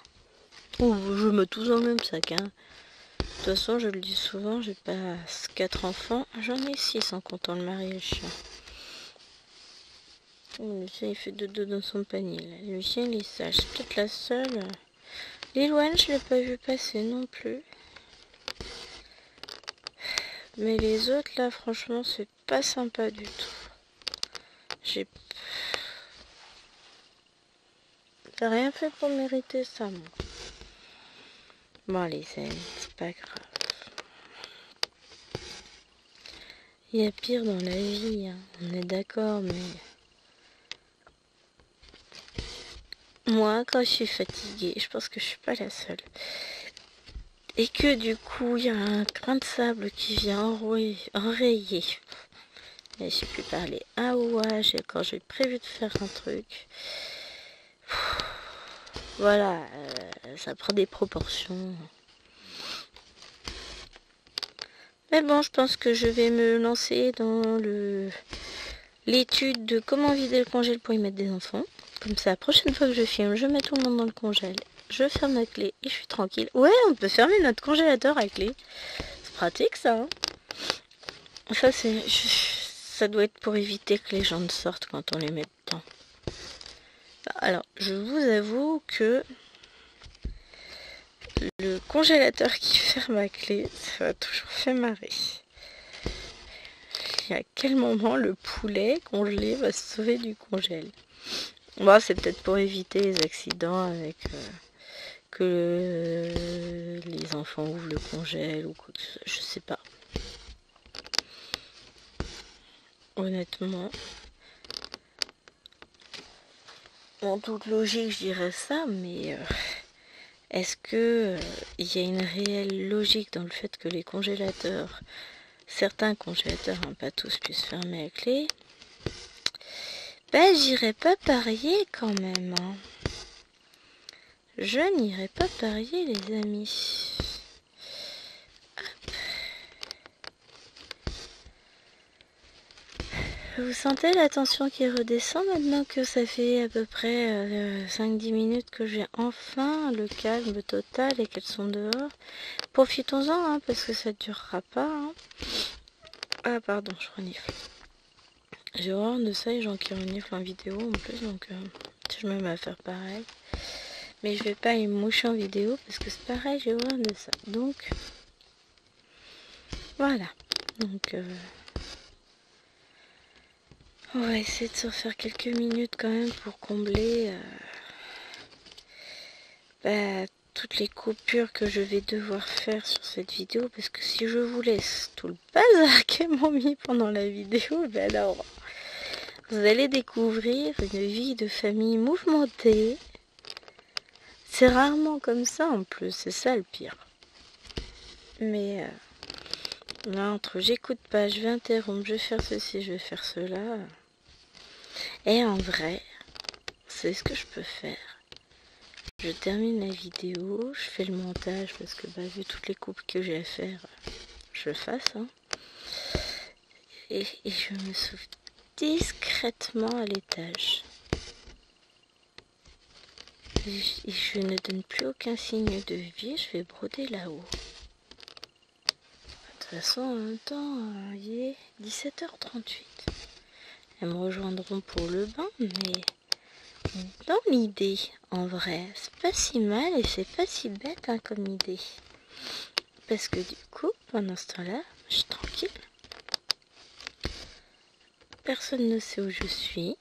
Oh, je mets tous dans le même sac, hein. De toute façon, je le dis souvent, j'ai pas 4 enfants, j'en ai 6 en comptant le mari et le chien. Lucien, il fait dodo dans son panier. Là. Lucien, il est sage. C'est peut-être la seule. Lilouane, je l'ai pas vu passer non plus. Mais les autres, là, franchement, c'est pas sympa du tout. J'ai rien fait pour mériter ça, moi. Bon, allez, c'est pas grave. Il y a pire dans la vie, hein. On est d'accord, mais... moi, quand je suis fatiguée, je pense que je suis pas la seule. et que du coup il y a un grain de sable qui vient enrayer. Et j'ai pu parler un ouage et quand j'ai prévu de faire un truc, voilà, ça prend des proportions. Mais bon, je pense que je vais me lancer dans l'étude de comment vider le congèle pour y mettre des enfants. Comme ça, la prochaine fois que je filme, je mets tout le monde dans le congèle. Je ferme la clé et je suis tranquille. Ouais, on peut fermer notre congélateur à clé. C'est pratique ça. Hein, ça, ça doit être pour éviter que les gens ne sortent quand on les met dedans. Alors, je vous avoue que le congélateur qui ferme à clé, ça m'a toujours fait marrer. Et à quel moment le poulet congelé va se sauver du congèle? Bon, c'est peut-être pour éviter les accidents avec que les enfants ouvrent le congèle ou quoi que ce soit, je sais pas. Honnêtement, en toute logique, je dirais ça, mais est-ce que il y a une réelle logique dans le fait que les congélateurs, certains congélateurs, hein, pas tous, puissent fermer à clé? Ben, j'irai pas parier quand même. Hein. Je n'irai pas parier, les amis. Vous sentez la tension qui redescend maintenant que ça fait à peu près 5-10 minutes que j'ai enfin le calme total et qu'elles sont dehors. Profitons-en, hein, parce que ça ne durera pas. Hein. Ah pardon, je renifle. J'ai horreur de ça, les gens qui reniflent en vidéo en plus, donc je me mets à faire pareil. Mais je vais pas les moucher en vidéo parce que c'est pareil, j'ai horreur de ça. Donc, voilà. Donc, on va essayer de se refaire quelques minutes quand même pour combler toutes les coupures que je vais devoir faire sur cette vidéo. Parce que si je vous laisse tout le bazar qu'elles m'ont mis pendant la vidéo, ben alors, vous allez découvrir une vie de famille mouvementée. C'est rarement comme ça en plus, c'est ça le pire. Mais là, entre j'écoute pas, je vais interrompre, je vais faire ceci, je vais faire cela. Et en vrai, c'est ce que je peux faire. Je termine la vidéo, je fais le montage parce que vu toutes les coupes que j'ai à faire, je le fasse. Hein. Et je me sauve discrètement à l'étage. Et je ne donne plus aucun signe de vie, je vais broder là-haut. De toute façon, en même temps, il est 17h38. Elles me rejoindront pour le bain, mais dans l'idée, en vrai, c'est pas si mal et c'est pas si bête hein, comme idée. Parce que du coup, pendant ce temps-là, je suis tranquille. Personne ne sait où je suis.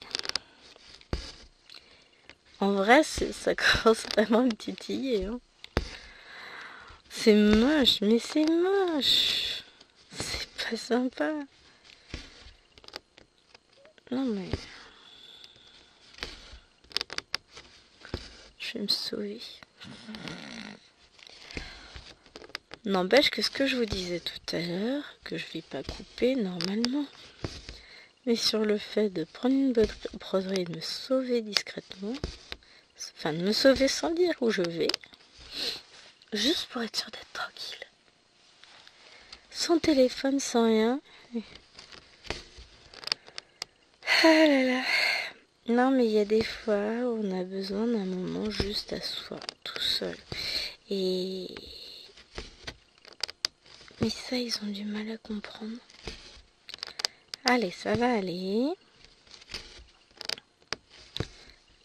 En vrai, ça commence vraiment à me titiller. Hein. C'est moche, mais c'est moche. C'est pas sympa. Non mais... Je vais me sauver. N'empêche que ce que je vous disais tout à l'heure, que je vais pas couper normalement, mais sur le fait de prendre une broderie et de me sauver discrètement, enfin de me sauver sans dire où je vais, juste pour être sûr d'être tranquille. Sans téléphone, sans rien. Ah là là. Non mais il y a des fois où on a besoin d'un moment juste à soi, tout seul. Mais ça, ils ont du mal à comprendre. Allez, ça va aller.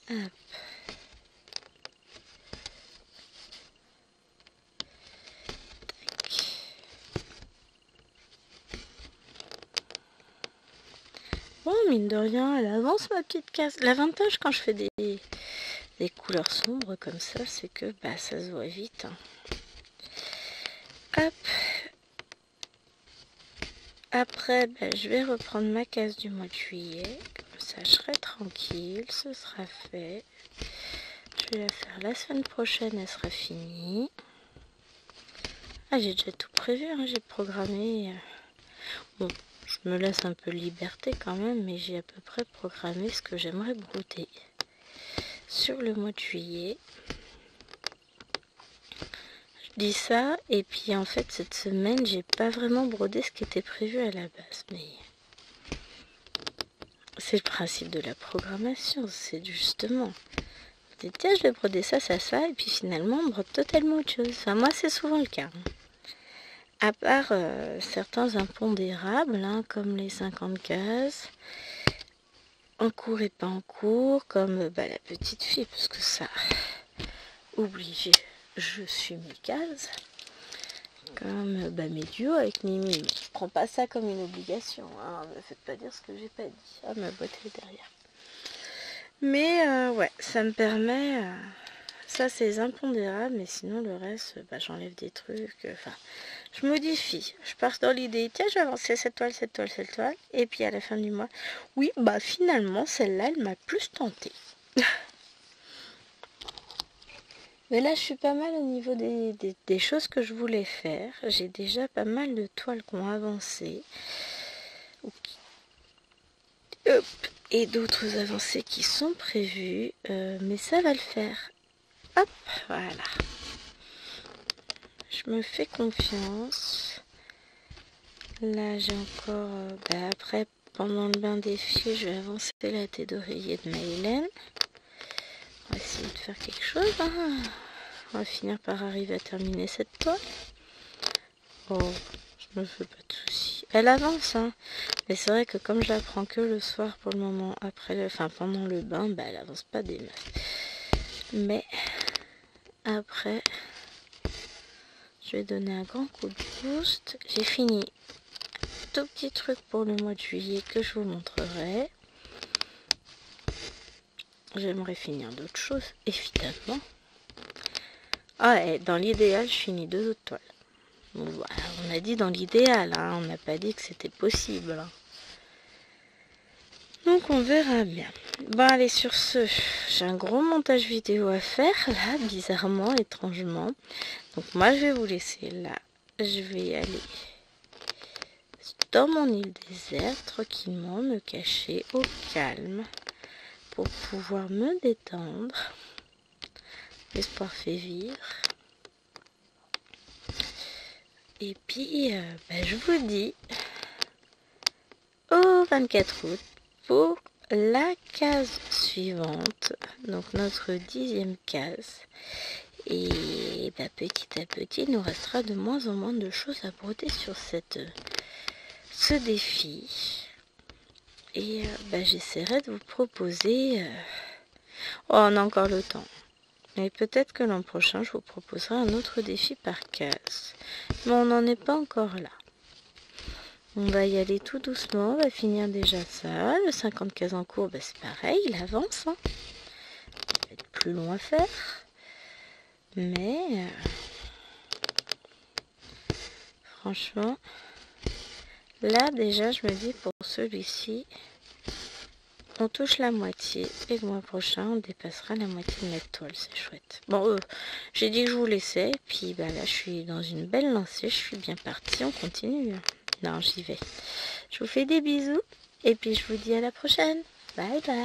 Hop. Tac. Bon, mine de rien, elle avance ma petite case. L'avantage quand je fais des couleurs sombres comme ça, c'est que ça se voit vite. Hein. Hop. Après, je vais reprendre ma case du mois de juillet. Comme ça, je serai tranquille. Ce sera fait. Je vais la faire la semaine prochaine. Elle sera finie. Ah, j'ai déjà tout prévu, hein, j'ai programmé. Bon, je me laisse un peu de liberté quand même, mais j'ai à peu près programmé ce que j'aimerais broder sur le mois de juillet. Je dis ça, et puis en fait, cette semaine, j'ai pas vraiment brodé ce qui était prévu à la base, mais c'est le principe de la programmation, c'est justement... Tiens, je vais broder ça, et puis finalement, on brode totalement autre chose. Enfin, moi, c'est souvent le cas. Hein. À part certains impondérables, hein, comme les 50 cases, en cours et pas en cours, comme la petite fille, parce que ça, obligé, je suis mes cases. Comme mes duos avec Mimi. Je prends pas ça comme une obligation. Hein. Me faites pas dire ce que j'ai pas dit. Ah, ma boîte est derrière. Mais ouais, ça me permet... ça, c'est les impondérables, mais sinon, le reste, j'enlève des trucs. Enfin, je modifie. Je pars dans l'idée, tiens, je vais avancer cette toile. Et puis, à la fin du mois, oui, finalement, celle-là, elle m'a plus tentée. Mais là, je suis pas mal au niveau des choses que je voulais faire. J'ai déjà pas mal de toiles qui ont avancé. Hop. Et d'autres avancées qui sont prévues. Mais ça va le faire. Hop, voilà. Je me fais confiance. Là, j'ai encore... après, pendant le bain des filles, je vais avancer la tête d'oreiller de Maëlène. On va essayer de faire quelque chose. Hein. On va finir par arriver à terminer cette toile. Oh, je me fais pas de soucis. Elle avance, hein. Mais c'est vrai que comme je la prends que le soir pour le moment, pendant le bain, elle avance pas des masses. Mais après, je vais donner un grand coup de boost. J'ai fini tout petit truc pour le mois de juillet que je vous montrerai. J'aimerais finir d'autres choses, évidemment. Ah, et dans l'idéal, je finis 2 autres toiles. Bon, on a dit dans l'idéal, hein, on n'a pas dit que c'était possible. Hein. Donc on verra bien. Bon allez, sur ce, j'ai un gros montage vidéo à faire, là, bizarrement, étrangement. Donc moi je vais vous laisser là. Je vais aller dans mon île déserte, tranquillement, me cacher au calme, pour pouvoir me détendre. L'espoir fait vivre. Et puis, je vous dis au 24 août pour la case suivante, donc notre 10e case. Et petit à petit, il nous restera de moins en moins de choses à broder sur ce défi. Et j'essaierai de vous proposer... Oh, on a encore le temps. Et peut-être que l'an prochain, je vous proposerai un autre défi par case. Mais on n'en est pas encore là. On va y aller tout doucement, on va finir déjà ça. Le 50 cases en cours, c'est pareil, il avance. Hein. Il va être plus long à faire. Mais franchement, là déjà, je me dis pour celui-ci, on touche la moitié. Et le mois prochain, on dépassera la moitié de notre toile, c'est chouette. Bon, j'ai dit que je vous laissais. Et puis là, je suis dans une belle lancée, je suis bien partie, on continue. Non, j'y vais. Je vous fais des bisous et puis je vous dis à la prochaine. Bye bye.